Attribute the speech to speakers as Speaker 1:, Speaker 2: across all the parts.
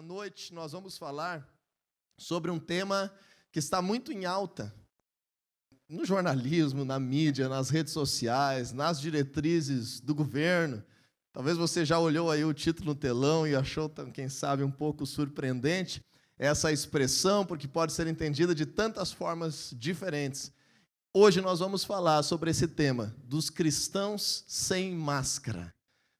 Speaker 1: nessa noite nós vamos falar sobre um tema que está muito em alta no jornalismo, na mídia, nas redes sociais, nas diretrizes do governo. Talvez você já olhou aí o título no telão e achou, quem sabe, um pouco surpreendente essa expressão, porque pode ser entendida de tantas formas diferentes. Hoje nós vamos falar sobre esse tema, dos cristãos sem máscara.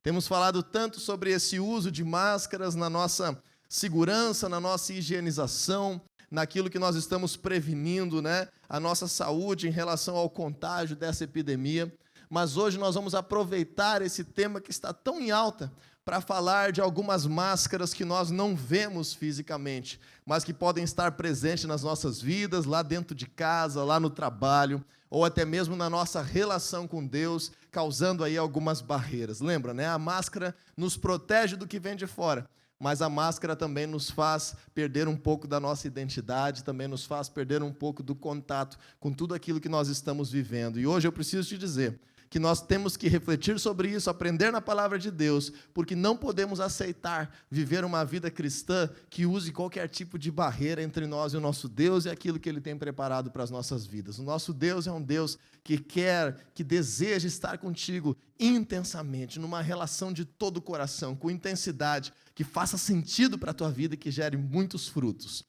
Speaker 1: Temos falado tanto sobre esse uso de máscaras na nossa segurança, na nossa higienização, naquilo que nós estamos prevenindo, a nossa saúde em relação ao contágio dessa epidemia. Mas hoje nós vamos aproveitar esse tema que está tão em alta para falar de algumas máscaras que nós não vemos fisicamente, mas que podem estar presentes nas nossas vidas, lá dentro de casa, lá no trabalho, ou até mesmo na nossa relação com Deus, causando aí algumas barreiras. Lembra, A máscara nos protege do que vem de fora, mas a máscara também nos faz perder um pouco da nossa identidade, também nos faz perder um pouco do contato com tudo aquilo que nós estamos vivendo. E hoje eu preciso te dizer que nós temos que refletir sobre isso, aprender na palavra de Deus, porque não podemos aceitar viver uma vida cristã que use qualquer tipo de barreira entre nós e o nosso Deus e aquilo que Ele tem preparado para as nossas vidas. O nosso Deus é um Deus que quer, que deseja estar contigo intensamente, numa relação de todo o coração, com intensidade, que faça sentido para a tua vida e que gere muitos frutos.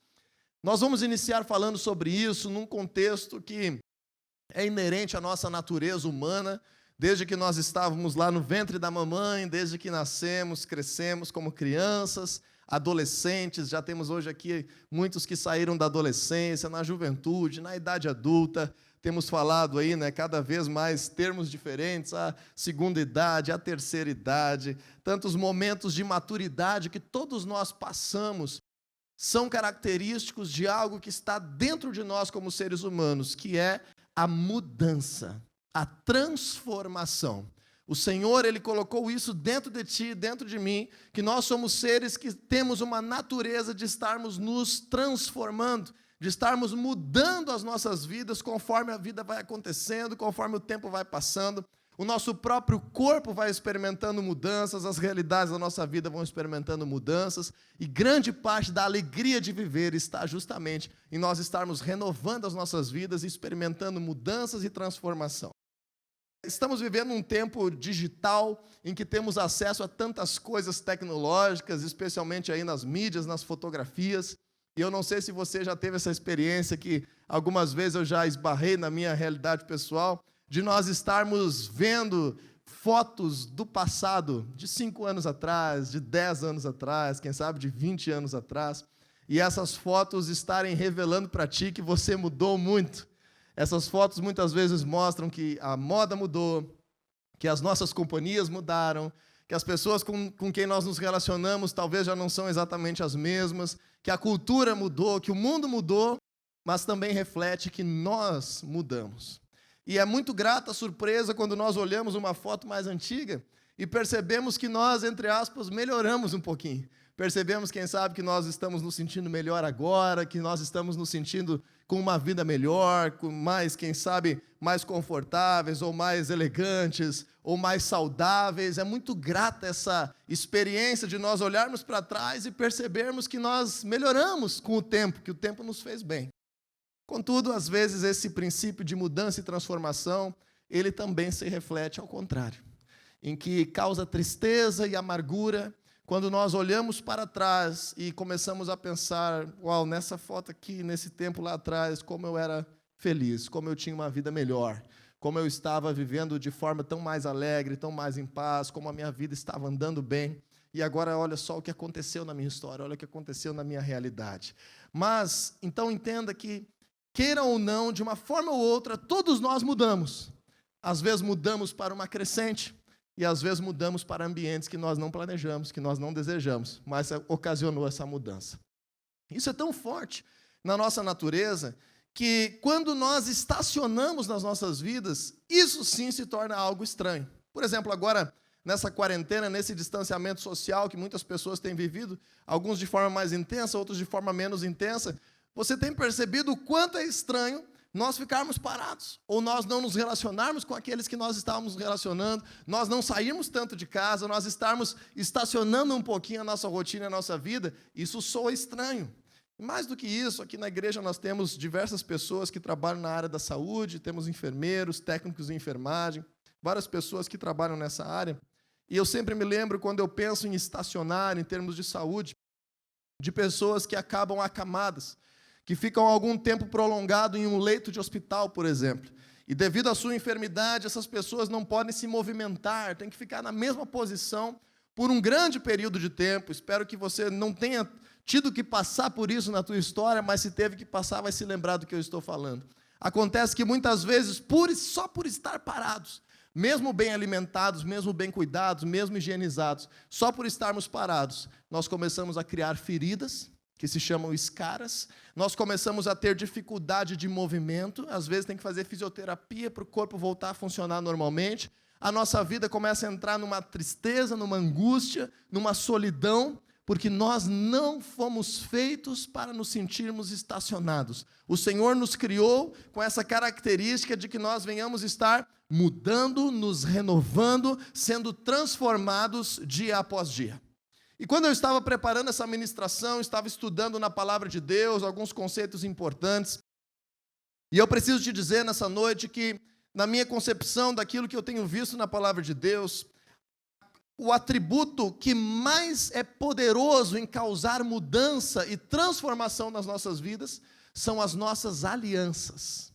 Speaker 1: Nós vamos iniciar falando sobre isso num contexto que é inerente à nossa natureza humana, desde que nós estávamos lá no ventre da mamãe, desde que nascemos, crescemos como crianças, adolescentes, já temos hoje aqui muitos que saíram da adolescência, na juventude, na idade adulta, temos falado aí, cada vez mais termos diferentes, a segunda idade, a terceira idade, tantos momentos de maturidade que todos nós passamos, são característicos de algo que está dentro de nós como seres humanos, que é a mudança, a transformação. O Senhor, Ele colocou isso dentro de ti, dentro de mim, que nós somos seres que temos uma natureza de estarmos nos transformando, de estarmos mudando as nossas vidas conforme a vida vai acontecendo, conforme o tempo vai passando. O nosso próprio corpo vai experimentando mudanças, as realidades da nossa vida vão experimentando mudanças, e grande parte da alegria de viver está justamente em nós estarmos renovando as nossas vidas e experimentando mudanças e transformação. Estamos vivendo um tempo digital em que temos acesso a tantas coisas tecnológicas, especialmente aí nas mídias, nas fotografias, e eu não sei se você já teve essa experiência que algumas vezes eu já esbarrei na minha realidade pessoal, de nós estarmos vendo fotos do passado, de 5 anos atrás, de 10 anos atrás, quem sabe de 20 anos atrás, e essas fotos estarem revelando para ti que você mudou muito. Essas fotos muitas vezes mostram que a moda mudou, que as nossas companhias mudaram, que as pessoas com quem nós nos relacionamos talvez já não são exatamente as mesmas, que a cultura mudou, que o mundo mudou, mas também reflete que nós mudamos. E é muito grata a surpresa quando nós olhamos uma foto mais antiga e percebemos que nós, entre aspas, melhoramos um pouquinho. Percebemos, quem sabe, que nós estamos nos sentindo melhor agora, que nós estamos nos sentindo com uma vida melhor, com mais, quem sabe, mais confortáveis, ou mais elegantes, ou mais saudáveis. É muito grata essa experiência de nós olharmos para trás e percebermos que nós melhoramos com o tempo, que o tempo nos fez bem. Contudo, às vezes, esse princípio de mudança e transformação, ele também se reflete ao contrário, em que causa tristeza e amargura quando nós olhamos para trás e começamos a pensar, uau, nessa foto aqui, nesse tempo lá atrás, como eu era feliz, como eu tinha uma vida melhor, como eu estava vivendo de forma tão mais alegre, tão mais em paz, como a minha vida estava andando bem. E agora olha só o que aconteceu na minha história, olha o que aconteceu na minha realidade. Mas, então entenda que, queiram ou não, de uma forma ou outra, todos nós mudamos. Às vezes mudamos para uma crescente e às vezes mudamos para ambientes que nós não planejamos, que nós não desejamos, mas ocasionou essa mudança. Isso é tão forte na nossa natureza que quando nós estacionamos nas nossas vidas, isso sim se torna algo estranho. Por exemplo, agora, nessa quarentena, nesse distanciamento social que muitas pessoas têm vivido, alguns de forma mais intensa, outros de forma menos intensa, você tem percebido o quanto é estranho nós ficarmos parados, ou nós não nos relacionarmos com aqueles que nós estávamos relacionando, nós não sairmos tanto de casa, nós estarmos estacionando um pouquinho a nossa rotina, a nossa vida, isso soa estranho. Mais do que isso, aqui na igreja nós temos diversas pessoas que trabalham na área da saúde, temos enfermeiros, técnicos de enfermagem, várias pessoas que trabalham nessa área. E eu sempre me lembro, quando eu penso em estacionar, em termos de saúde, de pessoas que acabam acamadas, que ficam algum tempo prolongado em um leito de hospital, por exemplo. E devido à sua enfermidade, essas pessoas não podem se movimentar, têm que ficar na mesma posição por um grande período de tempo. Espero que você não tenha tido que passar por isso na tua história, mas se teve que passar, vai se lembrar do que eu estou falando. Acontece que muitas vezes, só por estar parados, mesmo bem alimentados, mesmo bem cuidados, mesmo higienizados, só por estarmos parados, nós começamos a criar feridas, que se chamam escaras, nós começamos a ter dificuldade de movimento, às vezes tem que fazer fisioterapia para o corpo voltar a funcionar normalmente, a nossa vida começa a entrar numa tristeza, numa angústia, numa solidão, porque nós não fomos feitos para nos sentirmos estacionados. O Senhor nos criou com essa característica de que nós venhamos estar mudando, nos renovando, sendo transformados dia após dia. E quando eu estava preparando essa ministração, estava estudando na Palavra de Deus, alguns conceitos importantes, e eu preciso te dizer nessa noite que, na minha concepção daquilo que eu tenho visto na Palavra de Deus, o atributo que mais é poderoso em causar mudança e transformação nas nossas vidas são as nossas alianças.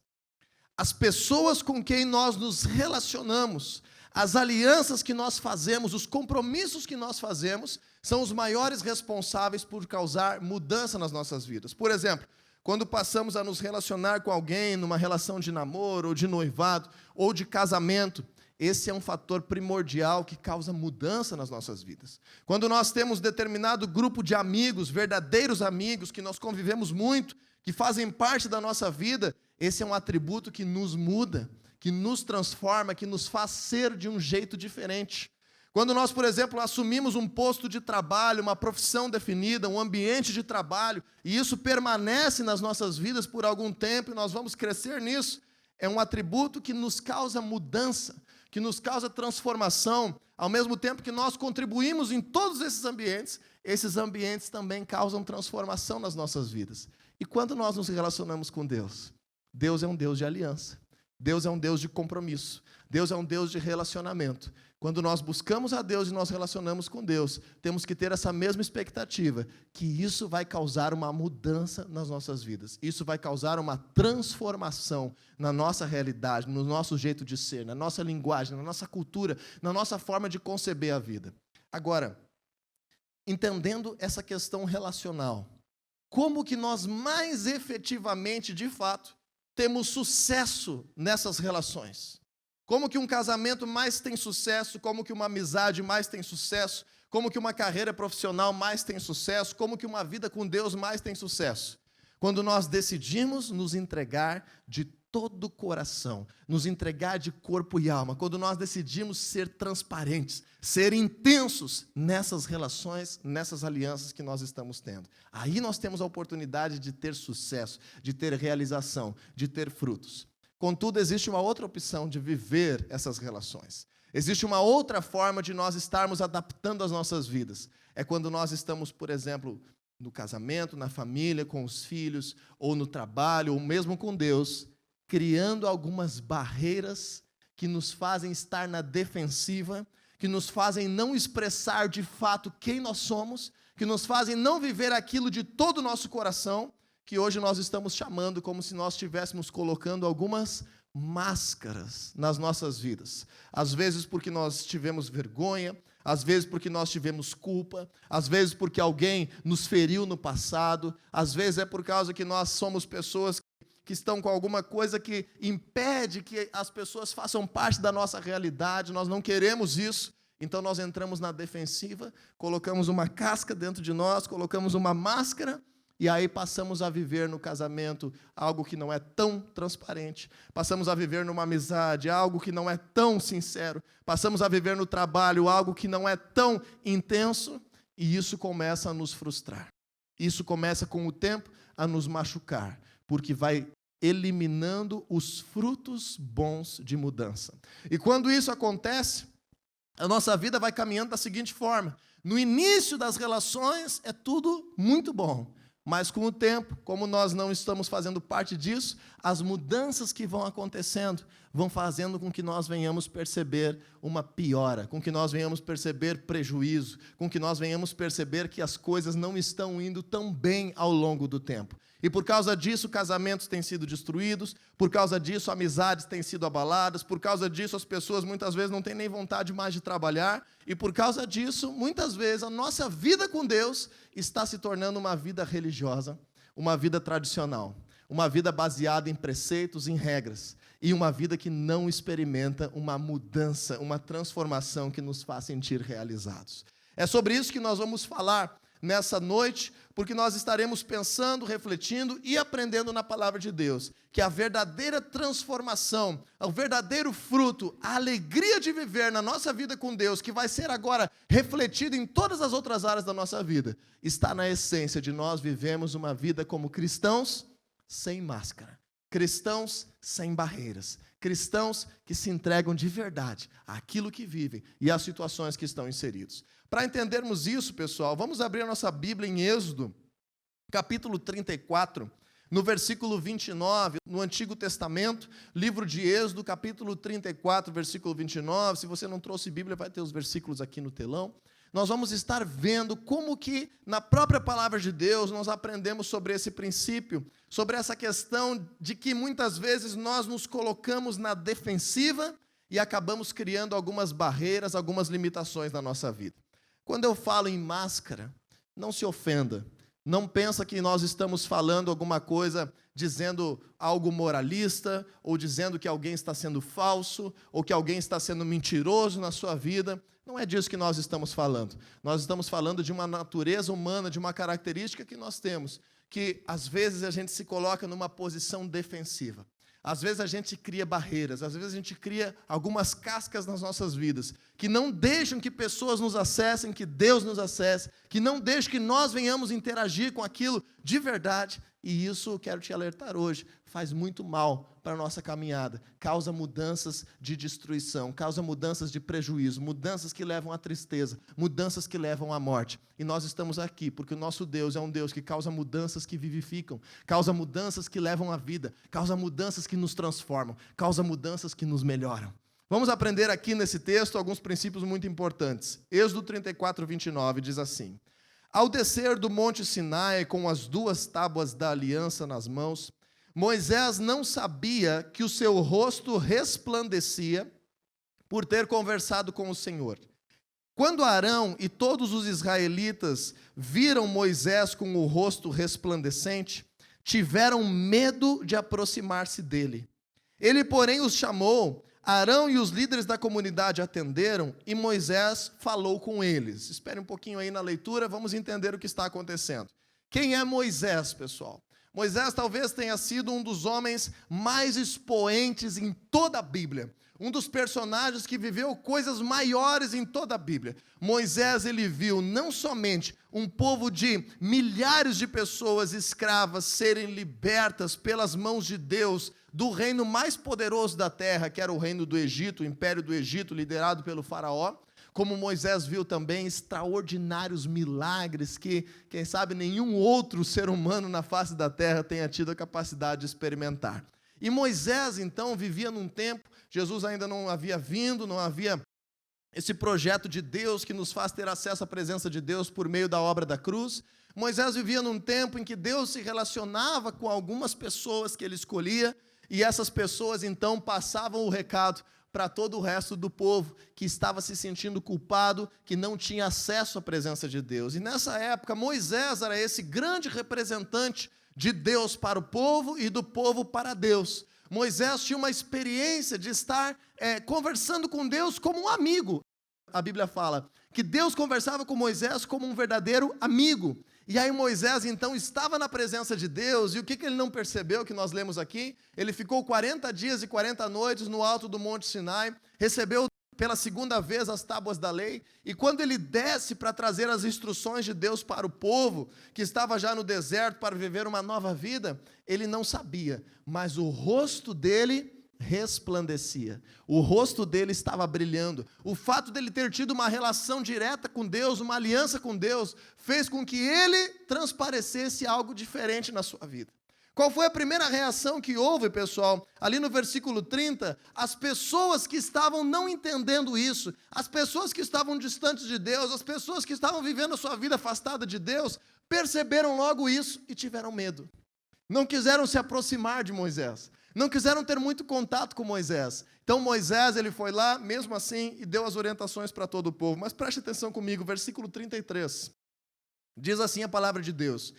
Speaker 1: As pessoas com quem nós nos relacionamos, as alianças que nós fazemos, os compromissos que nós fazemos, são os maiores responsáveis por causar mudança nas nossas vidas. Por exemplo, quando passamos a nos relacionar com alguém numa relação de namoro, ou de noivado, ou de casamento, esse é um fator primordial que causa mudança nas nossas vidas. Quando nós temos determinado grupo de amigos, verdadeiros amigos, que nós convivemos muito, que fazem parte da nossa vida, esse é um atributo que nos muda, que nos transforma, que nos faz ser de um jeito diferente. Quando nós, por exemplo, assumimos um posto de trabalho, uma profissão definida, um ambiente de trabalho, e isso permanece nas nossas vidas por algum tempo, e nós vamos crescer nisso, é um atributo que nos causa mudança, que nos causa transformação, ao mesmo tempo que nós contribuímos em todos esses ambientes também causam transformação nas nossas vidas. E quando nós nos relacionamos com Deus, Deus é um Deus de aliança, Deus é um Deus de compromisso, Deus é um Deus de relacionamento. Quando nós buscamos a Deus e nós relacionamos com Deus, temos que ter essa mesma expectativa, que isso vai causar uma mudança nas nossas vidas. Isso vai causar uma transformação na nossa realidade, no nosso jeito de ser, na nossa linguagem, na nossa cultura, na nossa forma de conceber a vida. Agora, entendendo essa questão relacional, como que nós mais efetivamente, de fato, temos sucesso nessas relações? Como que um casamento mais tem sucesso, como que uma amizade mais tem sucesso, como que uma carreira profissional mais tem sucesso, como que uma vida com Deus mais tem sucesso? Quando nós decidimos nos entregar de todo o coração, nos entregar de corpo e alma, quando nós decidimos ser transparentes, ser intensos nessas relações, nessas alianças que nós estamos tendo. Aí nós temos a oportunidade de ter sucesso, de ter realização, de ter frutos. Contudo, existe uma outra opção de viver essas relações. Existe uma outra forma de nós estarmos adaptando as nossas vidas. É quando nós estamos, por exemplo, no casamento, na família, com os filhos, ou no trabalho, ou mesmo com Deus, criando algumas barreiras que nos fazem estar na defensiva, que nos fazem não expressar de fato quem nós somos, que nos fazem não viver aquilo de todo o nosso coração, que hoje nós estamos chamando como se nós estivéssemos colocando algumas máscaras nas nossas vidas. Às vezes porque nós tivemos vergonha, às vezes porque nós tivemos culpa, às vezes porque alguém nos feriu no passado, às vezes é por causa que nós somos pessoas que estão com alguma coisa que impede que as pessoas façam parte da nossa realidade, nós não queremos isso, então nós entramos na defensiva, colocamos uma casca dentro de nós, colocamos uma máscara, e aí passamos a viver no casamento algo que não é tão transparente, passamos a viver numa amizade algo que não é tão sincero, passamos a viver no trabalho algo que não é tão intenso, e isso começa a nos frustrar. Isso começa com o tempo a nos machucar, porque vai eliminando os frutos bons de mudança. E quando isso acontece, a nossa vida vai caminhando da seguinte forma: no início das relações é tudo muito bom, mas com o tempo, como nós não estamos fazendo parte disso, as mudanças que vão acontecendo vão fazendo com que nós venhamos perceber uma piora, com que nós venhamos perceber prejuízo, com que nós venhamos perceber que as coisas não estão indo tão bem ao longo do tempo. E por causa disso, casamentos têm sido destruídos, por causa disso, amizades têm sido abaladas, por causa disso, as pessoas muitas vezes não têm nem vontade mais de trabalhar, e por causa disso, muitas vezes, a nossa vida com Deus está se tornando uma vida religiosa, uma vida tradicional, uma vida baseada em preceitos, em regras, e uma vida que não experimenta uma mudança, uma transformação que nos faz sentir realizados. É sobre isso que nós vamos falar nessa noite, porque nós estaremos pensando, refletindo e aprendendo na palavra de Deus, que a verdadeira transformação, o verdadeiro fruto, a alegria de viver na nossa vida com Deus, que vai ser agora refletido em todas as outras áreas da nossa vida, está na essência de nós vivemos uma vida como cristãos sem máscara, cristãos sem barreiras, cristãos que se entregam de verdade àquilo que vivem e às situações que estão inseridos. Para entendermos isso, pessoal, vamos abrir a nossa Bíblia em Êxodo, capítulo 34, no versículo 29, no Antigo Testamento, livro de Êxodo, capítulo 34, versículo 29. Se você não trouxe Bíblia, vai ter os versículos aqui no telão. Nós vamos estar vendo como que, na própria palavra de Deus, nós aprendemos sobre esse princípio, sobre essa questão de que muitas vezes nós nos colocamos na defensiva e acabamos criando algumas barreiras, algumas limitações na nossa vida. Quando eu falo em máscara, não se ofenda. Não pensa que nós estamos falando alguma coisa, dizendo algo moralista, ou dizendo que alguém está sendo falso, ou que alguém está sendo mentiroso na sua vida. Não é disso que nós estamos falando. Nós estamos falando de uma natureza humana, de uma característica que nós temos, que às vezes a gente se coloca numa posição defensiva. Às vezes a gente cria barreiras, às vezes a gente cria algumas cascas nas nossas vidas, que não deixam que pessoas nos acessem, que Deus nos acesse, que não deixam que nós venhamos interagir com aquilo de verdade. E isso, eu quero te alertar hoje, faz muito mal para a nossa caminhada, causa mudanças de destruição, causa mudanças de prejuízo, mudanças que levam à tristeza, mudanças que levam à morte. E nós estamos aqui porque o nosso Deus é um Deus que causa mudanças que vivificam, causa mudanças que levam à vida, causa mudanças que nos transformam, causa mudanças que nos melhoram. Vamos aprender aqui nesse texto alguns princípios muito importantes. Êxodo 34, 29 diz assim: Ao descer do monte Sinai com as 2 tábuas da aliança nas mãos, Moisés não sabia que o seu rosto resplandecia por ter conversado com o Senhor. Quando Arão e todos os israelitas viram Moisés com o rosto resplandecente, tiveram medo de aproximar-se dele. Ele, porém, os chamou. Arão e os líderes da comunidade atenderam e Moisés falou com eles. Espere um pouquinho aí na leitura, vamos entender o que está acontecendo. Quem é Moisés, pessoal? Moisés talvez tenha sido um dos homens mais expoentes em toda a Bíblia. Um dos personagens que viveu coisas maiores em toda a Bíblia. Moisés, ele viu não somente um povo de milhares de pessoas escravas serem libertas pelas mãos de Deus do reino mais poderoso da terra, que era o reino do Egito, o império do Egito, liderado pelo faraó, como Moisés viu também extraordinários milagres que, quem sabe, nenhum outro ser humano na face da terra tenha tido a capacidade de experimentar. E Moisés, então, vivia num tempo, Jesus ainda não havia vindo, não havia esse projeto de Deus que nos faz ter acesso à presença de Deus por meio da obra da cruz. Moisés vivia num tempo em que Deus se relacionava com algumas pessoas que ele escolhia, e essas pessoas, então, passavam o recado para todo o resto do povo que estava se sentindo culpado, que não tinha acesso à presença de Deus. E nessa época, Moisés era esse grande representante de Deus para o povo e do povo para Deus. Moisés tinha uma experiência de estar conversando com Deus como um amigo. A Bíblia fala que Deus conversava com Moisés como um verdadeiro amigo. E aí Moisés, então, estava na presença de Deus, e o que ele não percebeu, que nós lemos aqui? Ele ficou 40 dias e 40 noites no alto do Monte Sinai, recebeu pela segunda vez as tábuas da lei, e quando ele desce para trazer as instruções de Deus para o povo, que estava já no deserto para viver uma nova vida, ele não sabia, mas o rosto dele resplandecia, o rosto dele estava brilhando. O fato dele ter tido uma relação direta com Deus, uma aliança com Deus, fez com que ele transparecesse algo diferente na sua vida. Qual foi a primeira reação que houve, pessoal? Ali no versículo 30, as pessoas que estavam não entendendo isso, as pessoas que estavam distantes de Deus, as pessoas que estavam vivendo a sua vida afastada de Deus, perceberam logo isso e tiveram medo. Não quiseram se aproximar de Moisés. Não quiseram ter muito contato com Moisés. Então Moisés, ele foi lá, mesmo assim, e deu as orientações para todo o povo. Mas preste atenção comigo, versículo 33. Diz assim a palavra de Deus: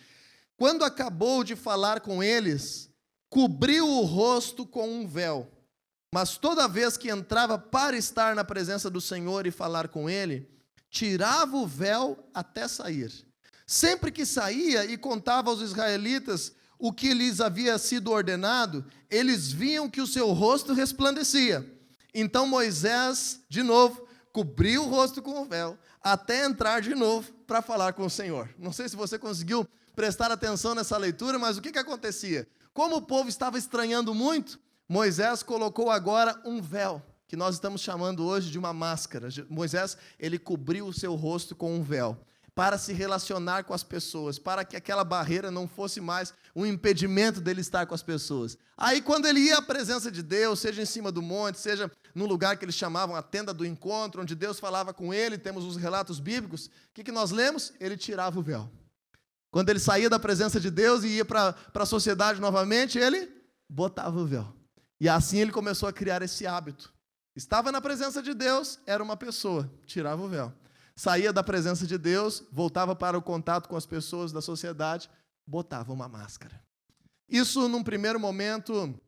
Speaker 1: quando acabou de falar com eles, cobriu o rosto com um véu. Mas toda vez que entrava para estar na presença do Senhor e falar com ele, tirava o véu até sair. Sempre que saía e contava aos israelitas o que lhes havia sido ordenado, eles viam que o seu rosto resplandecia. Então Moisés, de novo, cobriu o rosto com o véu, até entrar de novo para falar com o Senhor. Não sei se você conseguiu prestar atenção nessa leitura, mas o que acontecia? Como o povo estava estranhando muito, Moisés colocou agora um véu, que nós estamos chamando hoje de uma máscara. Moisés, ele cobriu o seu rosto com um véu, para se relacionar com as pessoas, para que aquela barreira não fosse mais um impedimento dele estar com as pessoas. Aí quando ele ia à presença de Deus, seja em cima do monte, seja no lugar que eles chamavam a tenda do encontro, onde Deus falava com ele, temos os relatos bíblicos, o que nós lemos? Ele tirava o véu. Quando ele saía da presença de Deus e ia para a sociedade novamente, ele botava o véu. E assim ele começou a criar esse hábito. Estava na presença de Deus, era uma pessoa, tirava o véu. Saía da presença de Deus, voltava para o contato com as pessoas da sociedade, botava uma máscara. Isso, num primeiro momento,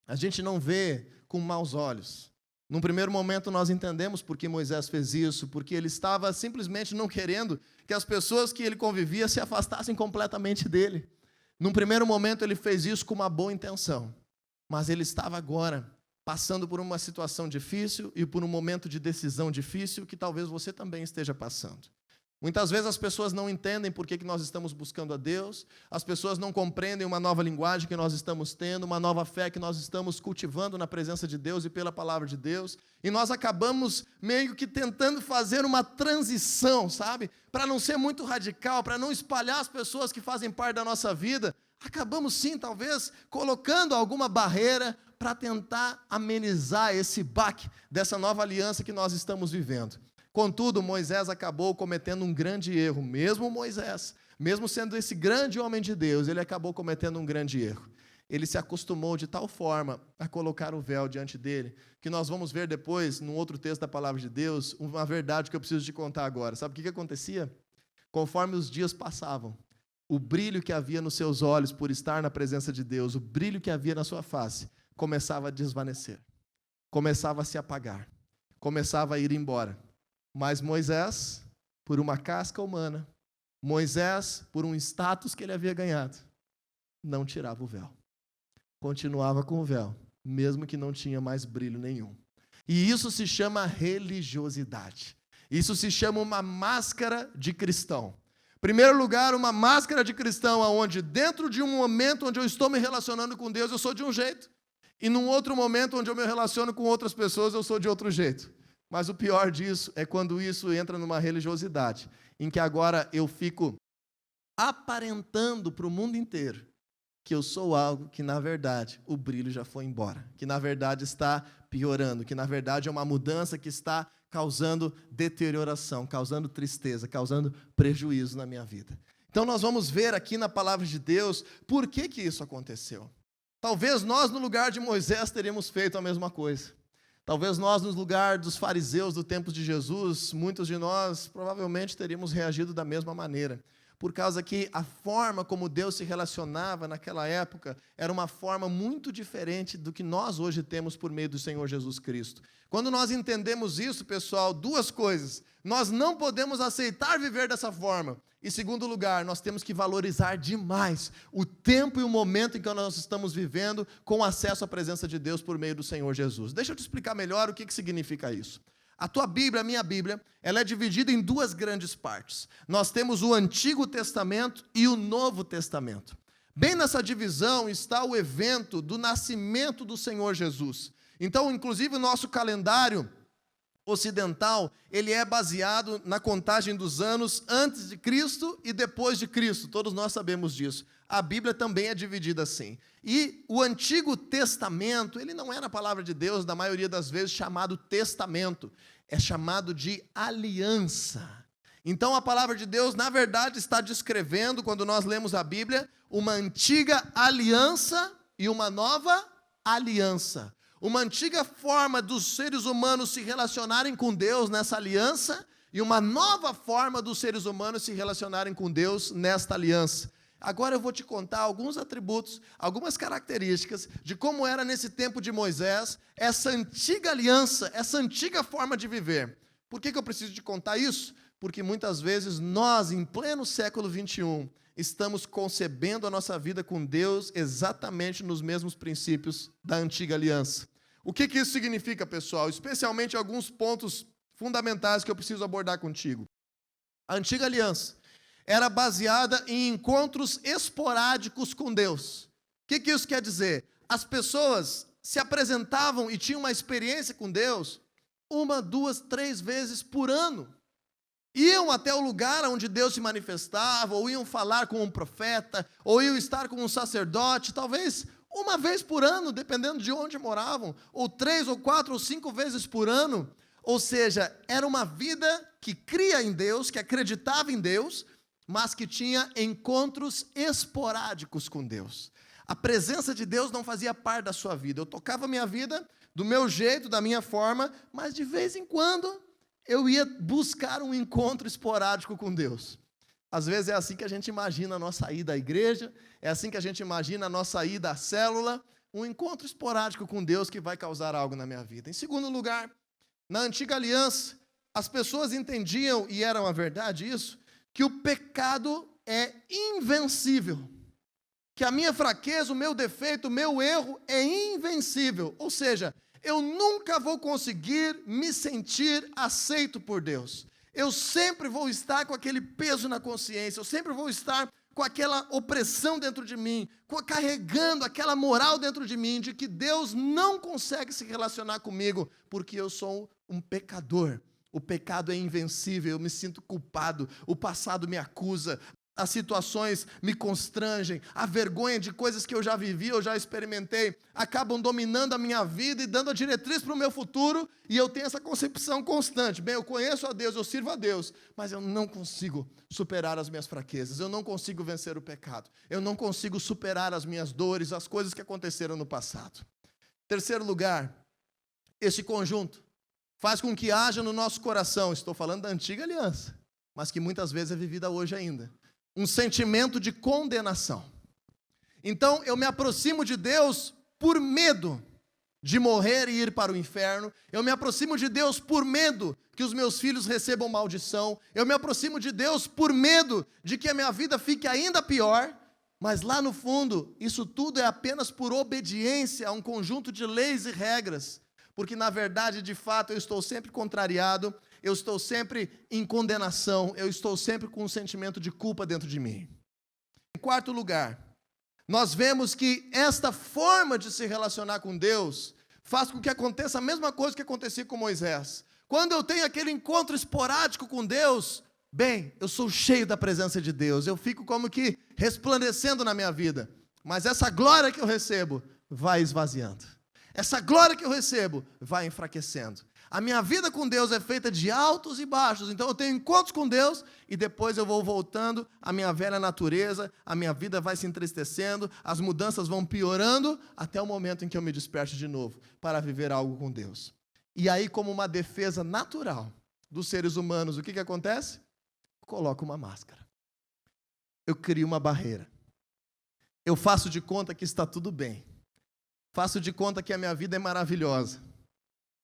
Speaker 1: a gente não vê com maus olhos. Num primeiro momento, nós entendemos por que Moisés fez isso, porque ele estava simplesmente não querendo que as pessoas que ele convivia se afastassem completamente dele. Num primeiro momento, ele fez isso com uma boa intenção, mas ele estava agora passando por uma situação difícil e por um momento de decisão difícil que talvez você também esteja passando. Muitas vezes as pessoas não entendem por que nós estamos buscando a Deus, as pessoas não compreendem uma nova linguagem que nós estamos tendo, uma nova fé que nós estamos cultivando na presença de Deus e pela palavra de Deus, e nós acabamos meio que tentando fazer uma transição, sabe? Para não ser muito radical, para não espalhar as pessoas que fazem parte da nossa vida, acabamos sim, talvez, colocando alguma barreira para tentar amenizar esse baque dessa nova aliança que nós estamos vivendo. Contudo, Moisés acabou cometendo um grande erro. Mesmo Moisés, mesmo sendo esse grande homem de Deus, ele acabou cometendo um grande erro. Ele se acostumou de tal forma a colocar o véu diante dele, que nós vamos ver depois, num outro texto da palavra de Deus, uma verdade que eu preciso te contar agora. Sabe o que acontecia? Conforme os dias passavam, o brilho que havia nos seus olhos por estar na presença de Deus, o brilho que havia na sua face, começava a desvanecer, começava a se apagar, começava a ir embora. Mas Moisés, por uma casca humana, Moisés, por um status que ele havia ganhado, não tirava o véu. Continuava com o véu, mesmo que não tinha mais brilho nenhum. E isso se chama religiosidade. Isso se chama uma máscara de cristão. Em primeiro lugar, uma máscara de cristão, onde dentro de um momento onde eu estou me relacionando com Deus, eu sou de um jeito. E num outro momento onde eu me relaciono com outras pessoas, eu sou de outro jeito. Mas o pior disso é quando isso entra numa religiosidade, em que agora eu fico aparentando para o mundo inteiro que eu sou algo que, na verdade, o brilho já foi embora, que, na verdade, está piorando, que, na verdade, é uma mudança que está causando deterioração, causando tristeza, causando prejuízo na minha vida. Então, nós vamos ver aqui na palavra de Deus por que isso aconteceu. Talvez nós, no lugar de Moisés, teríamos feito a mesma coisa. Talvez nós, no lugar dos fariseus do tempo de Jesus, muitos de nós provavelmente teríamos reagido da mesma maneira. Por causa que a forma como Deus se relacionava naquela época era uma forma muito diferente do que nós hoje temos por meio do Senhor Jesus Cristo. Quando nós entendemos isso, pessoal, duas coisas. Nós não podemos aceitar viver dessa forma. E, segundo lugar, nós temos que valorizar demais o tempo e o momento em que nós estamos vivendo com acesso à presença de Deus por meio do Senhor Jesus. Deixa eu te explicar melhor o que significa isso. A tua Bíblia, a minha Bíblia, ela é dividida em duas grandes partes. Nós temos o Antigo Testamento e o Novo Testamento. Bem nessa divisão está o evento do nascimento do Senhor Jesus. Então, inclusive, o nosso calendário ocidental, ele é baseado na contagem dos anos antes de Cristo e depois de Cristo. Todos nós sabemos disso. A Bíblia também é dividida assim. E o Antigo Testamento, ele não é na palavra de Deus, na maioria das vezes, chamado testamento. É chamado de aliança. Então, a palavra de Deus, na verdade, está descrevendo, quando nós lemos a Bíblia, uma antiga aliança e uma nova aliança. Uma antiga forma dos seres humanos se relacionarem com Deus nessa aliança e uma nova forma dos seres humanos se relacionarem com Deus nesta aliança. Agora eu vou te contar alguns atributos, algumas características de como era nesse tempo de Moisés, essa antiga aliança, essa antiga forma de viver. Por que eu preciso te contar isso? Porque muitas vezes nós, em pleno século 21, estamos concebendo a nossa vida com Deus exatamente nos mesmos princípios da antiga aliança. O que isso significa, pessoal? Especialmente alguns pontos fundamentais que eu preciso abordar contigo. A antiga aliança era baseada em encontros esporádicos com Deus. O que isso quer dizer? As pessoas se apresentavam e tinham uma experiência com Deus 1, 2, 3 vezes por ano. Iam até o lugar onde Deus se manifestava, ou iam falar com um profeta, ou iam estar com um sacerdote, talvez 1 vez por ano, dependendo de onde moravam, ou 3, ou 4, ou 5 vezes por ano. Ou seja, era uma vida que cria em Deus, que acreditava em Deus, mas que tinha encontros esporádicos com Deus. A presença de Deus não fazia parte da sua vida. Eu tocava a minha vida do meu jeito, da minha forma, mas de vez em quando eu ia buscar um encontro esporádico com Deus. Às vezes é assim que a gente imagina a nossa ida à igreja, é assim que a gente imagina a nossa ida à célula, um encontro esporádico com Deus que vai causar algo na minha vida. Em segundo lugar, na antiga aliança, as pessoas entendiam, e era uma verdade isso, que o pecado é invencível. Que a minha fraqueza, o meu defeito, o meu erro é invencível. Ou seja, eu nunca vou conseguir me sentir aceito por Deus. Eu sempre vou estar com aquele peso na consciência, eu sempre vou estar com aquela opressão dentro de mim, carregando aquela moral dentro de mim, de que Deus não consegue se relacionar comigo, porque eu sou um pecador. O pecado é invencível, eu me sinto culpado, o passado me acusa, as situações me constrangem, a vergonha de coisas que eu já vivi, eu já experimentei, acabam dominando a minha vida e dando a diretriz para o meu futuro, e eu tenho essa concepção constante. Bem, eu conheço a Deus, eu sirvo a Deus, mas eu não consigo superar as minhas fraquezas, eu não consigo vencer o pecado, eu não consigo superar as minhas dores, as coisas que aconteceram no passado. Terceiro lugar, esse conjunto faz com que haja no nosso coração, estou falando da antiga aliança, mas que muitas vezes é vivida hoje ainda, um sentimento de condenação. Então, eu me aproximo de Deus por medo de morrer e ir para o inferno. Eu me aproximo de Deus por medo que os meus filhos recebam maldição. Eu me aproximo de Deus por medo de que a minha vida fique ainda pior. Mas lá no fundo, isso tudo é apenas por obediência a um conjunto de leis e regras. Porque, na verdade, de fato, eu estou sempre contrariado, eu estou sempre em condenação, eu estou sempre com um sentimento de culpa dentro de mim. Em quarto lugar, nós vemos que esta forma de se relacionar com Deus faz com que aconteça a mesma coisa que acontecia com Moisés. Quando eu tenho aquele encontro esporádico com Deus, bem, eu sou cheio da presença de Deus, eu fico como que resplandecendo na minha vida, mas essa glória que eu recebo vai esvaziando. Essa glória que eu recebo vai enfraquecendo. A minha vida com Deus é feita de altos e baixos. Então eu tenho encontros com Deus e depois eu vou voltando à minha velha natureza, a minha vida vai se entristecendo, as mudanças vão piorando até o momento em que eu me desperto de novo para viver algo com Deus. E aí, como uma defesa natural dos seres humanos, o que acontece? Eu coloco uma máscara. Eu crio uma barreira. Eu faço de conta que está tudo bem. Faço de conta que a minha vida é maravilhosa,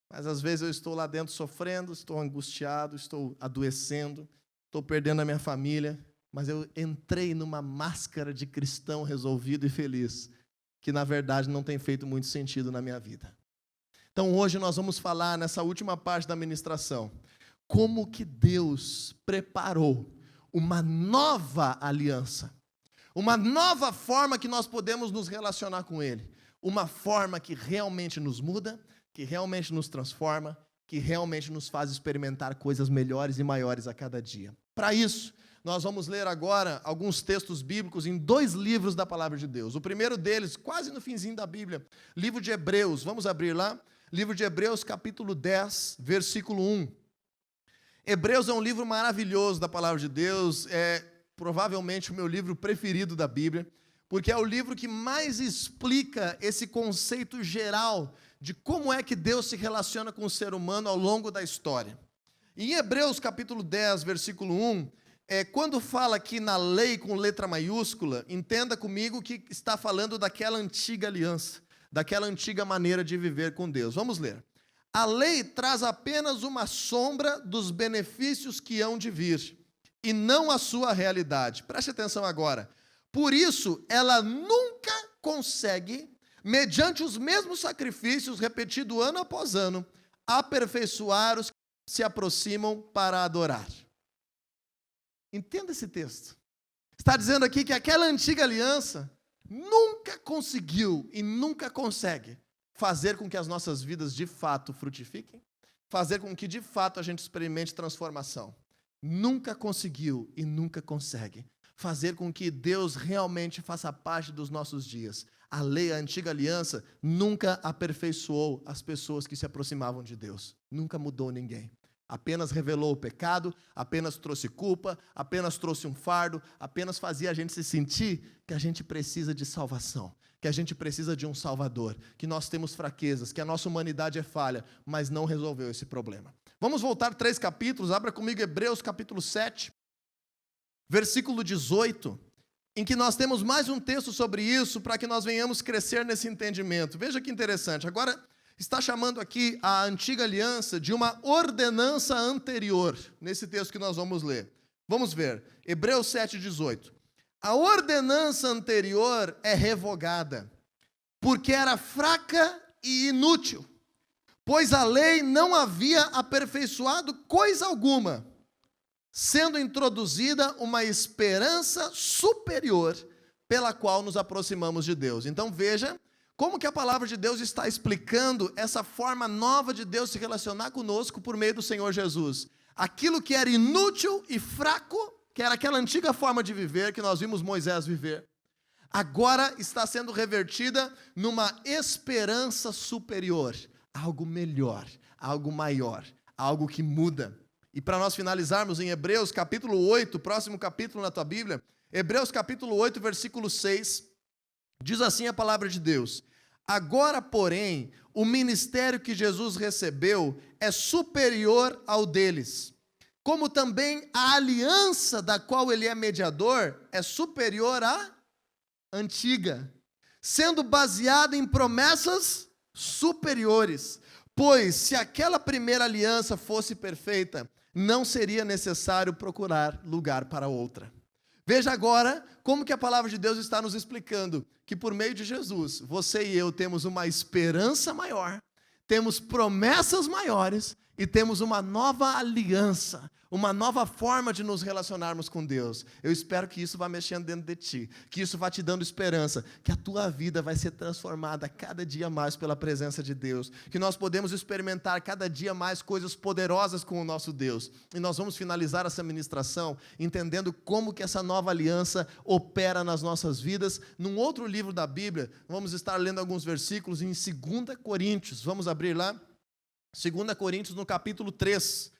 Speaker 1: mas às vezes eu estou lá dentro sofrendo, estou angustiado, estou adoecendo, estou perdendo a minha família, mas eu entrei numa máscara de cristão resolvido e feliz, que na verdade não tem feito muito sentido na minha vida. Então hoje nós vamos falar nessa última parte da ministração, como que Deus preparou uma nova aliança, uma nova forma que nós podemos nos relacionar com Ele, uma forma que realmente nos muda, que realmente nos transforma, que realmente nos faz experimentar coisas melhores e maiores a cada dia. Para isso, nós vamos ler agora alguns textos bíblicos em 2 livros da Palavra de Deus. O primeiro deles, quase no finzinho da Bíblia, livro de Hebreus. Vamos abrir lá? Livro de Hebreus, capítulo 10, versículo 1. Hebreus é um livro maravilhoso da Palavra de Deus, é provavelmente o meu livro preferido da Bíblia, porque é o livro que mais explica esse conceito geral de como é que Deus se relaciona com o ser humano ao longo da história. Em Hebreus capítulo 10, versículo 1, quando fala aqui na lei com letra maiúscula, entenda comigo que está falando daquela antiga aliança, daquela antiga maneira de viver com Deus. Vamos ler. A lei traz apenas uma sombra dos benefícios que hão de vir, e não a sua realidade. Preste atenção agora. Por isso, ela nunca consegue, mediante os mesmos sacrifícios repetidos ano após ano, aperfeiçoar os que se aproximam para adorar. Entenda esse texto. Está dizendo aqui que aquela antiga aliança nunca conseguiu e nunca consegue fazer com que as nossas vidas de fato frutifiquem, fazer com que de fato a gente experimente transformação. Nunca conseguiu e nunca consegue fazer com que Deus realmente faça parte dos nossos dias. A lei, a antiga aliança, nunca aperfeiçoou as pessoas que se aproximavam de Deus. Nunca mudou ninguém. Apenas revelou o pecado, apenas trouxe culpa, apenas trouxe um fardo, apenas fazia a gente se sentir que a gente precisa de salvação, que a gente precisa de um Salvador, que nós temos fraquezas, que a nossa humanidade é falha, mas não resolveu esse problema. Vamos voltar 3 capítulos, abra comigo Hebreus capítulo 7, versículo 18, em que nós temos mais um texto sobre isso, para que nós venhamos crescer nesse entendimento. Veja que interessante, agora está chamando aqui a antiga aliança de uma ordenança anterior, nesse texto que nós vamos ler. Vamos ver, Hebreus 7,18. A ordenança anterior é revogada, porque era fraca e inútil, pois a lei não havia aperfeiçoado coisa alguma, sendo introduzida uma esperança superior pela qual nos aproximamos de Deus. Então veja como que a palavra de Deus está explicando essa forma nova de Deus se relacionar conosco por meio do Senhor Jesus. Aquilo que era inútil e fraco, que era aquela antiga forma de viver que nós vimos Moisés viver, agora está sendo revertida numa esperança superior, algo melhor, algo maior, algo que muda. E para nós finalizarmos em Hebreus capítulo 8, próximo capítulo na tua Bíblia, Hebreus capítulo 8, versículo 6, diz assim a palavra de Deus: agora, porém, o ministério que Jesus recebeu é superior ao deles, como também a aliança da qual ele é mediador é superior à antiga, sendo baseada em promessas superiores. Pois, se aquela primeira aliança fosse perfeita, não seria necessário procurar lugar para outra. Veja agora como que a palavra de Deus está nos explicando que por meio de Jesus, você e eu temos uma esperança maior, temos promessas maiores e temos uma nova aliança, uma nova forma de nos relacionarmos com Deus. Eu espero que isso vá mexendo dentro de ti, que isso vá te dando esperança, que a tua vida vai ser transformada cada dia mais pela presença de Deus, que nós podemos experimentar cada dia mais coisas poderosas com o nosso Deus. E nós vamos finalizar essa ministração entendendo como que essa nova aliança opera nas nossas vidas. Num outro livro da Bíblia, vamos estar lendo alguns versículos em 2 Coríntios. Vamos abrir lá? 2 Coríntios no capítulo 3.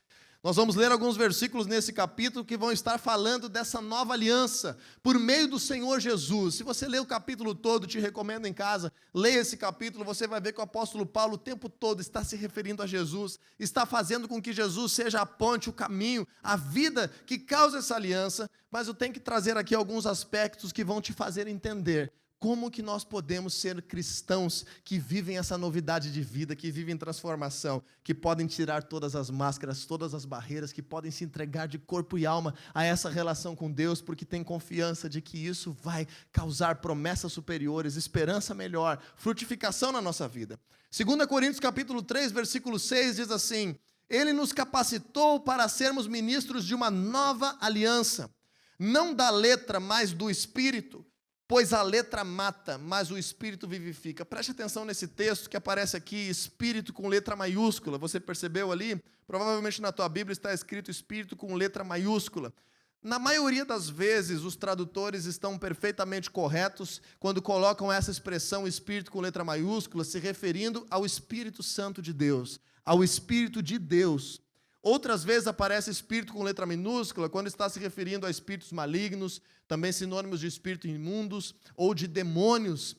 Speaker 1: Nós vamos ler alguns versículos nesse capítulo que vão estar falando dessa nova aliança por meio do Senhor Jesus. Se você ler o capítulo todo, te recomendo em casa, leia esse capítulo, você vai ver que o apóstolo Paulo o tempo todo está se referindo a Jesus, está fazendo com que Jesus seja a ponte, o caminho, a vida que causa essa aliança, mas eu tenho que trazer aqui alguns aspectos que vão te fazer entender Como que nós podemos ser cristãos que vivem essa novidade de vida, que vivem transformação, que podem tirar todas as máscaras, todas as barreiras, que podem se entregar de corpo e alma a essa relação com Deus, porque tem confiança de que isso vai causar promessas superiores, esperança melhor, frutificação na nossa vida. 2 Coríntios capítulo 3, versículo 6 diz assim: Ele nos capacitou para sermos ministros de uma nova aliança, não da letra, mas do Espírito. Pois a letra mata, mas o Espírito vivifica. Preste atenção nesse texto que aparece aqui, Espírito com letra maiúscula. Você percebeu ali? Provavelmente na tua Bíblia está escrito Espírito com letra maiúscula. Na maioria das vezes, os tradutores estão perfeitamente corretos quando colocam essa expressão Espírito com letra maiúscula, se referindo ao Espírito Santo de Deus, ao Espírito de Deus. Outras vezes aparece espírito com letra minúscula, quando está se referindo a espíritos malignos, também sinônimos de espíritos imundos ou de demônios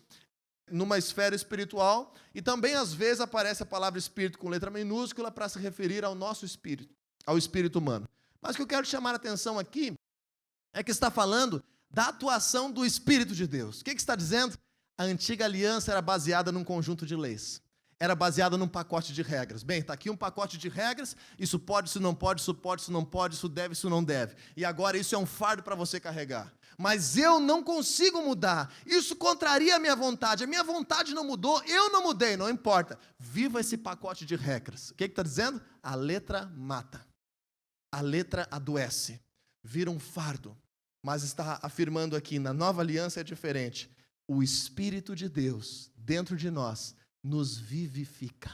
Speaker 1: numa esfera espiritual. E também, às vezes, aparece a palavra espírito com letra minúscula para se referir ao nosso espírito, ao espírito humano. Mas o que eu quero chamar a atenção aqui é que está falando da atuação do Espírito de Deus. O que está dizendo? A antiga aliança era baseada num conjunto de leis. Era baseada num pacote de regras. Bem, está aqui um pacote de regras, isso pode, isso não pode, isso pode, isso não pode, isso deve, isso não deve. E agora isso é um fardo para você carregar. Mas eu não consigo mudar, isso contraria a minha vontade não mudou, eu não mudei, não importa. Viva esse pacote de regras. O que está dizendo? A letra mata, a letra adoece, vira um fardo. Mas está afirmando aqui, na nova aliança é diferente. O Espírito de Deus dentro de nós nos vivifica.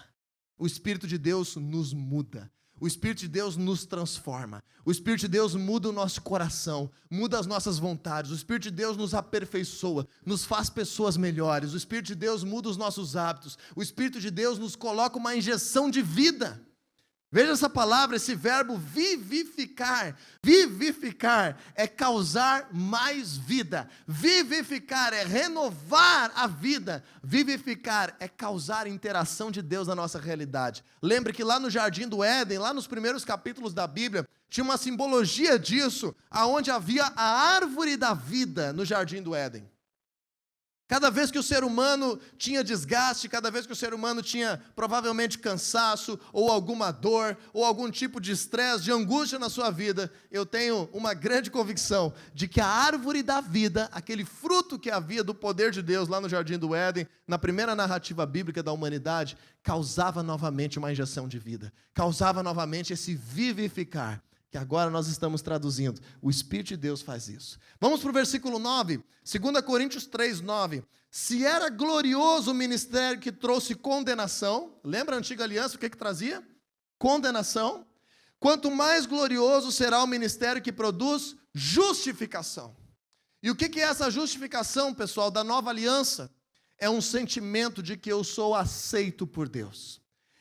Speaker 1: O Espírito de Deus nos muda. O Espírito de Deus nos transforma. O Espírito de Deus muda o nosso coração, muda as nossas vontades. O Espírito de Deus nos aperfeiçoa, nos faz pessoas melhores. O Espírito de Deus muda os nossos hábitos. O Espírito de Deus nos coloca uma injeção de vida. Veja essa palavra, esse verbo vivificar. Vivificar é causar mais vida. Vivificar é renovar a vida. Vivificar é causar interação de Deus na nossa realidade. Lembre que lá no Jardim do Éden, lá nos primeiros capítulos da Bíblia, tinha uma simbologia disso, aonde havia a árvore da vida no Jardim do Éden. Cada vez que o ser humano tinha desgaste, cada vez que o ser humano tinha provavelmente cansaço, ou alguma dor, ou algum tipo de estresse, de angústia na sua vida, eu tenho uma grande convicção de que a árvore da vida, aquele fruto que havia do poder de Deus lá no Jardim do Éden, na primeira narrativa bíblica da humanidade, causava novamente uma injeção de vida, causava novamente esse vivificar, que agora nós estamos traduzindo. O Espírito de Deus faz isso. Vamos para o versículo 9, 2 Coríntios 3, 9. Se era glorioso o ministério que trouxe condenação, lembra a antiga aliança, o que trazia? Condenação. Quanto mais glorioso será o ministério que produz justificação. E o que é essa justificação, pessoal, da nova aliança? É um sentimento de que eu sou aceito por Deus.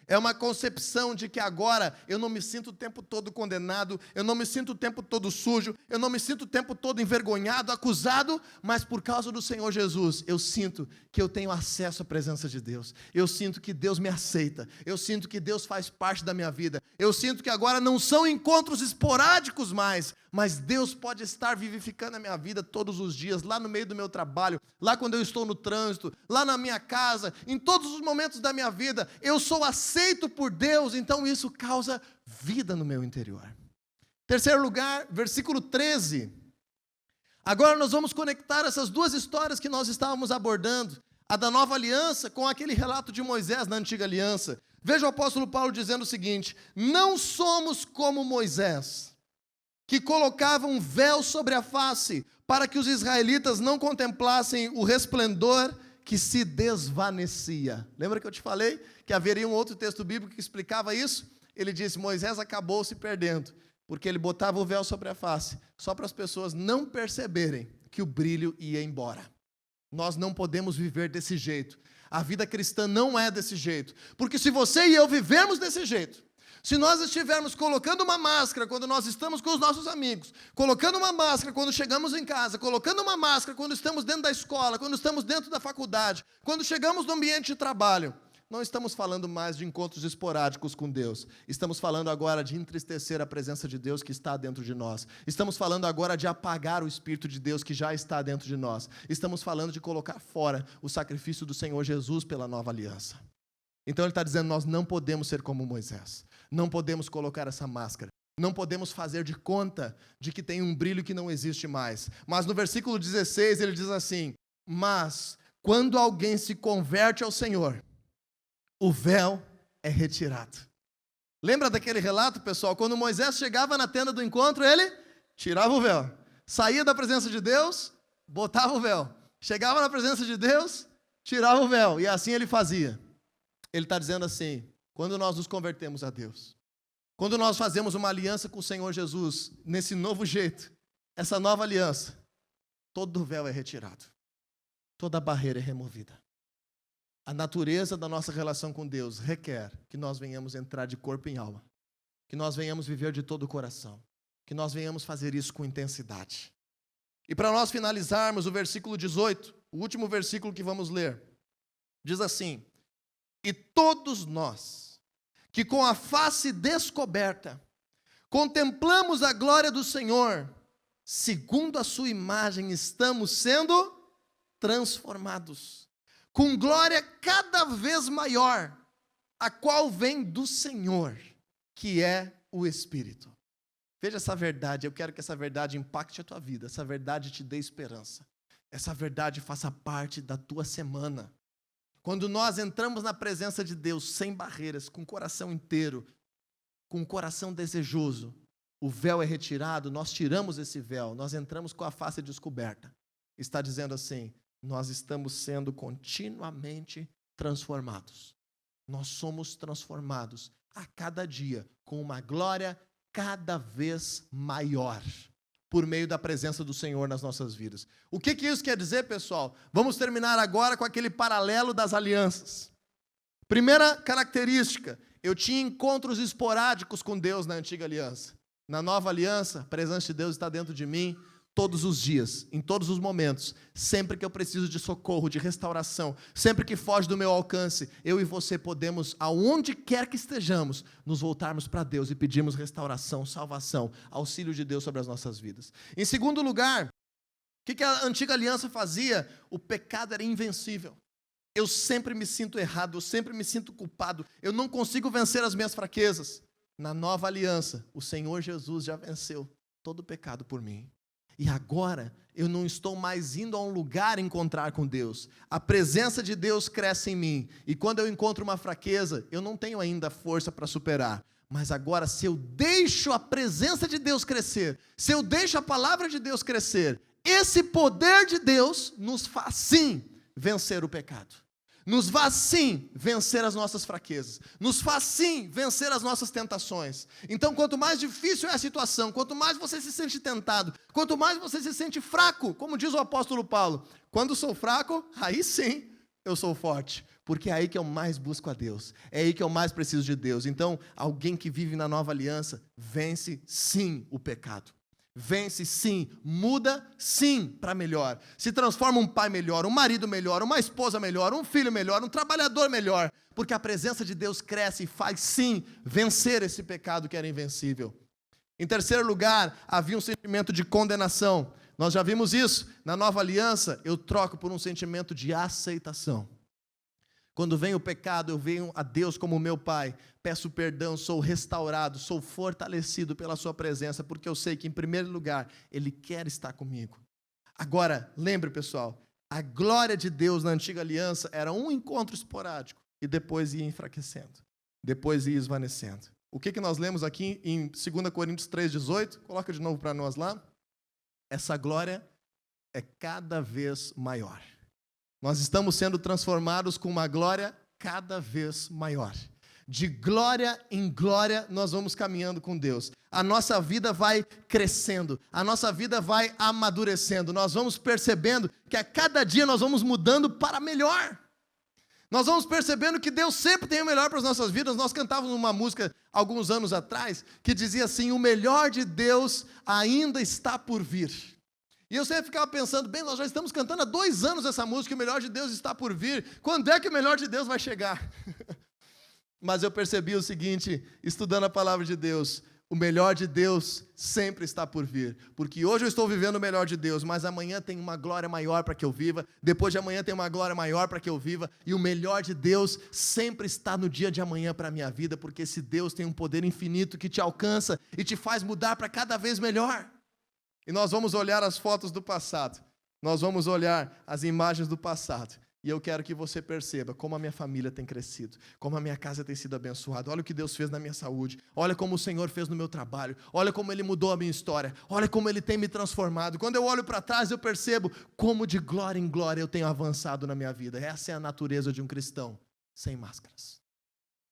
Speaker 1: É uma concepção de que agora eu não me sinto o tempo todo condenado, eu não me sinto o tempo todo sujo, eu não me sinto o tempo todo envergonhado, acusado, mas por causa do Senhor Jesus, eu sinto que eu tenho acesso à presença de Deus, eu sinto que Deus me aceita, eu sinto que Deus faz parte da minha vida, eu sinto que agora não são encontros esporádicos mais, mas Deus pode estar vivificando a minha vida todos os dias, lá no meio do meu trabalho, lá quando eu estou no trânsito, lá na minha casa, em todos os momentos da minha vida, eu sou aceito por Deus, então isso causa vida no meu interior. Terceiro lugar, versículo 13. Agora nós vamos conectar essas duas histórias que nós estávamos abordando, a da nova aliança com aquele relato de Moisés na antiga aliança. Veja o apóstolo Paulo dizendo o seguinte: não somos como Moisés, que colocava um véu sobre a face, para que os israelitas não contemplassem o resplendor que se desvanecia. Lembra que eu te falei que haveria um outro texto bíblico que explicava isso? Ele disse: Moisés acabou se perdendo, porque ele botava o véu sobre a face, só para as pessoas não perceberem que o brilho ia embora. Nós não podemos viver desse jeito. A vida cristã não é desse jeito, porque se você e eu vivermos desse jeito, se nós estivermos colocando uma máscara quando nós estamos com os nossos amigos, colocando uma máscara quando chegamos em casa, colocando uma máscara quando estamos dentro da escola, quando estamos dentro da faculdade, quando chegamos no ambiente de trabalho, não estamos falando mais de encontros esporádicos com Deus. Estamos falando agora de entristecer a presença de Deus que está dentro de nós. Estamos falando agora de apagar o Espírito de Deus que já está dentro de nós. Estamos falando de colocar fora o sacrifício do Senhor Jesus pela nova aliança. Então ele está dizendo, nós não podemos ser como Moisés. Não podemos colocar essa máscara. Não podemos fazer de conta de que tem um brilho que não existe mais. Mas no versículo 16 ele diz assim, mas quando alguém se converte ao Senhor, o véu é retirado. Lembra daquele relato, pessoal? Quando Moisés chegava na tenda do encontro, ele tirava o véu. Saía da presença de Deus, botava o véu. Chegava na presença de Deus, tirava o véu. E assim ele fazia. Ele está dizendo assim, quando nós nos convertemos a Deus, quando nós fazemos uma aliança com o Senhor Jesus, nesse novo jeito, essa nova aliança, todo o véu é retirado. Toda a barreira é removida. A natureza da nossa relação com Deus requer que nós venhamos entrar de corpo em alma, que nós venhamos viver de todo o coração, que nós venhamos fazer isso com intensidade. E para nós finalizarmos o versículo 18, o último versículo que vamos ler, diz assim, e todos nós, que com a face descoberta, contemplamos a glória do Senhor, segundo a sua imagem, estamos sendo transformados, com glória cada vez maior, a qual vem do Senhor, que é o Espírito. Veja essa verdade, eu quero que essa verdade impacte a tua vida, essa verdade te dê esperança, essa verdade faça parte da tua semana. Quando nós entramos na presença de Deus, sem barreiras, com o coração inteiro, com o coração desejoso, o véu é retirado, nós tiramos esse véu, nós entramos com a face descoberta. Está dizendo assim, nós estamos sendo continuamente transformados. Nós somos transformados a cada dia, com uma glória cada vez maior, por meio da presença do Senhor nas nossas vidas. O que isso quer dizer, pessoal? Vamos terminar agora com aquele paralelo das alianças. Primeira característica, eu tinha encontros esporádicos com Deus na antiga aliança. Na nova aliança, a presença de Deus está dentro de mim todos os dias, em todos os momentos, sempre que eu preciso de socorro, de restauração, sempre que foge do meu alcance, eu e você podemos, aonde quer que estejamos, nos voltarmos para Deus e pedirmos restauração, salvação, auxílio de Deus sobre as nossas vidas. Em segundo lugar, o que a antiga aliança fazia? O pecado era invencível. Eu sempre me sinto errado, eu sempre me sinto culpado, eu não consigo vencer as minhas fraquezas. Na nova aliança, o Senhor Jesus já venceu todo o pecado por mim. E agora, eu não estou mais indo a um lugar encontrar com Deus. A presença de Deus cresce em mim. E quando eu encontro uma fraqueza, eu não tenho ainda força para superar. Mas agora, se eu deixo a presença de Deus crescer, se eu deixo a palavra de Deus crescer, esse poder de Deus nos faz sim vencer o pecado. Nos faz sim vencer as nossas fraquezas, nos faz sim vencer as nossas tentações. Então, quanto mais difícil é a situação, quanto mais você se sente tentado, quanto mais você se sente fraco, como diz o apóstolo Paulo, quando sou fraco, aí sim eu sou forte, porque é aí que eu mais busco a Deus, é aí que eu mais preciso de Deus. Então, alguém que vive na nova aliança, vence sim o pecado. Vence sim, muda sim para melhor, se transforma um pai melhor, um marido melhor, uma esposa melhor, um filho melhor, um trabalhador melhor, porque a presença de Deus cresce e faz sim vencer esse pecado que era invencível. Em terceiro lugar, havia um sentimento de condenação. Nós já vimos isso, na nova aliança eu troco por um sentimento de aceitação. Quando vem o pecado, eu venho a Deus como meu Pai, peço perdão, sou restaurado, sou fortalecido pela sua presença, porque eu sei que, em primeiro lugar, Ele quer estar comigo. Agora, lembre, pessoal, a glória de Deus na antiga aliança era um encontro esporádico, e depois ia enfraquecendo, depois ia esvanecendo. O que nós lemos aqui em 2 Coríntios 3,18? Coloca de novo para nós lá. Essa glória é cada vez maior. Nós estamos sendo transformados com uma glória cada vez maior. De glória em glória, nós vamos caminhando com Deus. A nossa vida vai crescendo, a nossa vida vai amadurecendo. Nós vamos percebendo que a cada dia nós vamos mudando para melhor. Nós vamos percebendo que Deus sempre tem o melhor para as nossas vidas. Nós cantávamos uma música alguns anos atrás que dizia assim: o melhor de Deus ainda está por vir. E eu sempre ficava pensando, bem, nós já estamos cantando há 2 anos essa música, o melhor de Deus está por vir. Quando é que o melhor de Deus vai chegar? Mas eu percebi o seguinte, estudando a palavra de Deus, o melhor de Deus sempre está por vir. Porque hoje eu estou vivendo o melhor de Deus, mas amanhã tem uma glória maior para que eu viva, depois de amanhã tem uma glória maior para que eu viva, e o melhor de Deus sempre está no dia de amanhã para a minha vida, porque esse Deus tem um poder infinito que te alcança e te faz mudar para cada vez melhor. E nós vamos olhar as fotos do passado, nós vamos olhar as imagens do passado, e eu quero que você perceba como a minha família tem crescido, como a minha casa tem sido abençoada. Olha o que Deus fez na minha saúde, olha como o Senhor fez no meu trabalho, olha como Ele mudou a minha história, olha como Ele tem me transformado. Quando eu olho para trás, eu percebo como de glória em glória eu tenho avançado na minha vida. Essa é a natureza de um cristão sem máscaras.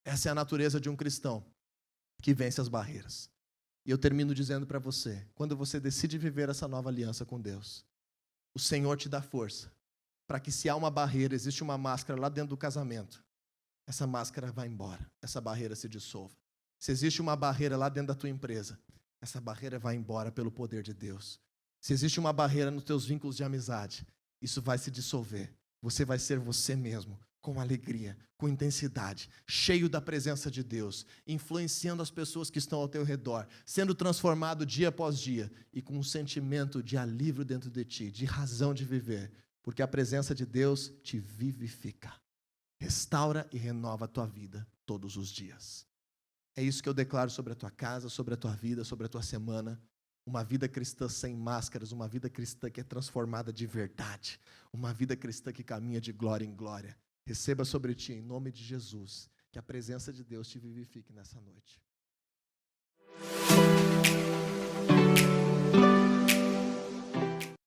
Speaker 1: Essa é a natureza de um cristão que vence as barreiras. E eu termino dizendo para você, quando você decide viver essa nova aliança com Deus, o Senhor te dá força para que, se há uma barreira, existe uma máscara lá dentro do casamento, essa máscara vai embora, essa barreira se dissolva. Se existe uma barreira lá dentro da tua empresa, essa barreira vai embora pelo poder de Deus. Se existe uma barreira nos teus vínculos de amizade, isso vai se dissolver. Você vai ser você mesmo, com alegria, com intensidade, cheio da presença de Deus, influenciando as pessoas que estão ao teu redor, sendo transformado dia após dia e com um sentimento de alívio dentro de ti, de razão de viver, porque a presença de Deus te vivifica, restaura e renova a tua vida todos os dias. É isso que eu declaro sobre a tua casa, sobre a tua vida, sobre a tua semana. Uma vida cristã sem máscaras, uma vida cristã que é transformada de verdade, uma vida cristã que caminha de glória em glória. Receba sobre ti, em nome de Jesus, que a presença de Deus te vivifique nessa noite.